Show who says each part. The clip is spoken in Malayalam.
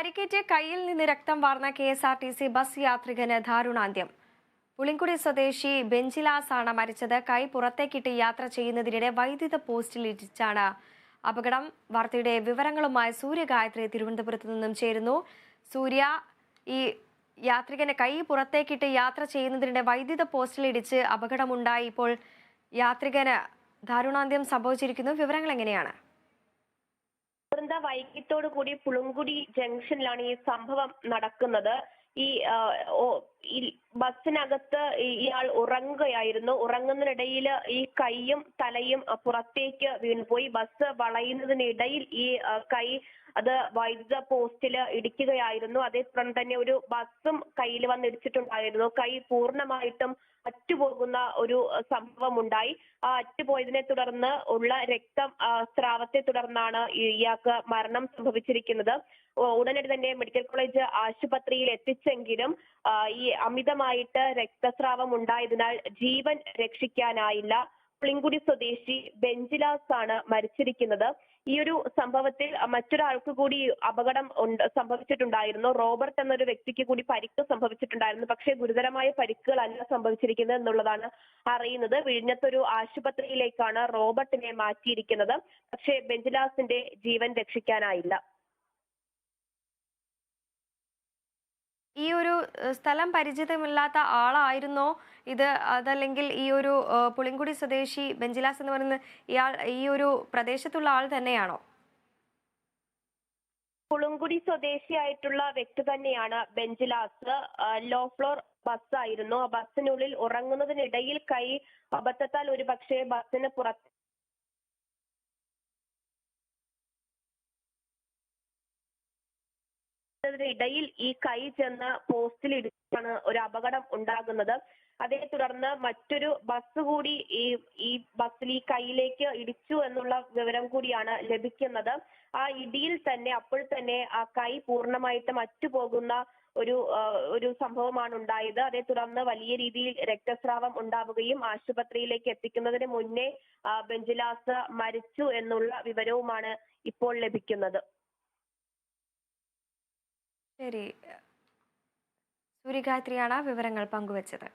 Speaker 1: പരിക്കേറ്റ് കൈയിൽ നിന്ന് രക്തം വാർന്ന KSRTC ബസ് യാത്രികന് ദാരുണാന്ത്യം. പുളിങ്കുടി സ്വദേശി ബെഞ്ചിലാസ് ആണ് മരിച്ചത്. കൈ പുറത്തേക്കിട്ട് യാത്ര ചെയ്യുന്നതിനിടെ വൈദ്യുത പോസ്റ്റിൽ ഇടിച്ചാണ് അപകടം. വാർത്തയുടെ വിവരങ്ങളുമായി സൂര്യ ഗായത്രി തിരുവനന്തപുരത്ത് നിന്നും ചേരുന്നു. സൂര്യ, ഈ യാത്രികന് കൈ പുറത്തേക്കിട്ട് യാത്ര ചെയ്യുന്നതിനിടെ വൈദ്യുത പോസ്റ്റിൽ ഇടിച്ച് അപകടമുണ്ടായി. ഇപ്പോൾ യാത്രികന് ദാരുണാന്ത്യം സംഭവിച്ചിരിക്കുന്നു. വിവരങ്ങൾ എങ്ങനെയാണ്?
Speaker 2: വൈകിട്ടോടു കൂടി പുളുങ്കുടി ജംഗ്ഷനിലാണ് ഈ സംഭവം നടക്കുന്നത്. ഈ ബസ്സിനകത്ത് ഇയാൾ ഉറങ്ങുകയായിരുന്നു. ഉറങ്ങുന്നതിനിടയിൽ ഈ കൈയും തലയും പുറത്തേക്ക് വീണുപോയി. ബസ് വളയുന്നതിനിടയിൽ ഈ കൈ അത് വൈദ്യുത പോസ്റ്റിൽ ഇടിക്കുകയായിരുന്നു. അതേസമയം തന്നെ ഒരു ബസ്സും കയ്യിൽ വന്നിടിച്ചിട്ടുണ്ടായിരുന്നു. കൈ പൂർണ്ണമായിട്ടും അറ്റുപോകുന്ന ഒരു സംഭവം ഉണ്ടായി. ആ അറ്റുപോയതിനെ തുടർന്ന് ഉള്ള സ്രാവത്തെ തുടർന്നാണ് ഇയാൾക്ക് മരണം സംഭവിച്ചിരിക്കുന്നത്. ഉടനടി തന്നെ മെഡിക്കൽ കോളേജ് ആശുപത്രിയിൽ എത്തിച്ചെങ്കിലും ഈ അമിതമായിട്ട് രക്തസ്രാവം ഉണ്ടായതിനാൽ ജീവൻ രക്ഷിക്കാനായില്ല. പുളിങ്കുടി സ്വദേശി ബെഞ്ചിലാസ് ആണ് മരിച്ചിരിക്കുന്നത്. ഈ ഒരു സംഭവത്തിൽ മറ്റൊരാൾക്ക് കൂടി അപകടം സംഭവിച്ചിട്ടുണ്ടായിരുന്നു. റോബർട്ട് എന്നൊരു വ്യക്തിക്ക് കൂടി പരിക്ക് സംഭവിച്ചിട്ടുണ്ടായിരുന്നു. പക്ഷേ ഗുരുതരമായ പരിക്കുകളല്ല സംഭവിച്ചിരിക്കുന്നത് എന്നുള്ളതാണ് അറിയുന്നത്. വിഴിഞ്ഞത്തൊരു ആശുപത്രിയിലേക്കാണ് റോബർട്ടിനെ മാറ്റിയിരിക്കുന്നത്. പക്ഷേ ബെഞ്ചിലാസിന്റെ ജീവൻ രക്ഷിക്കാനായില്ല.
Speaker 1: ഈ ഒരു സ്ഥലം പരിചിതമില്ലാത്ത ആളായിരുന്നോ ഇത്? അതല്ലെങ്കിൽ ഈ ഒരു പുളിങ്കുടി സ്വദേശി ബെഞ്ചിലാസ് എന്ന് പറയുന്ന ഇയാൾ ഈ ഒരു പ്രദേശത്തുള്ള ആൾ തന്നെയാണോ?
Speaker 2: പുളുങ്കുടി സ്വദേശിയായിട്ടുള്ള വ്യക്തി തന്നെയാണ് ബെഞ്ചിലാസ്. Low floor ബസ്സായിരുന്നു. ആ ബസ്സിനുള്ളിൽ ഉറങ്ങുന്നതിനിടയിൽ കൈ അബദ്ധത്താൽ ഒരു പക്ഷേ ബസ്സിന് പുറത്ത് ഇടയിൽ ഈ കൈ ചെന്ന് പോസ്റ്റിൽ ഇടിച്ചാണ് ഒരു അപകടം ഉണ്ടാകുന്നത്. അതേ തുടർന്ന് മറ്റൊരു ബസ് കൂടി ഈ ബസ്സിൽ ഈ കൈയിലേക്ക് ഇടിച്ചു എന്നുള്ള വിവരം കൂടിയാണ് ലഭിക്കുന്നത്. ആ ഇടിയിൽ തന്നെ അപ്പോൾ തന്നെ ആ കൈ പൂർണ്ണമായിട്ടും അറ്റുപോകുന്ന ഒരു സംഭവമാണ് ഉണ്ടായത്. അതേ തുടർന്ന് വലിയ രീതിയിൽ രക്തസ്രാവം ഉണ്ടാവുകയും ആശുപത്രിയിലേക്ക് എത്തിക്കുന്നതിന് മുന്നേ ബെഞ്ചിലാസ് മരിച്ചു എന്നുള്ള വിവരവുമാണ് ഇപ്പോൾ ലഭിക്കുന്നത്.
Speaker 1: ശരി, സൂര്യഗായത്രിയാണ് വിവരങ്ങൾ പങ്കുവച്ചത്.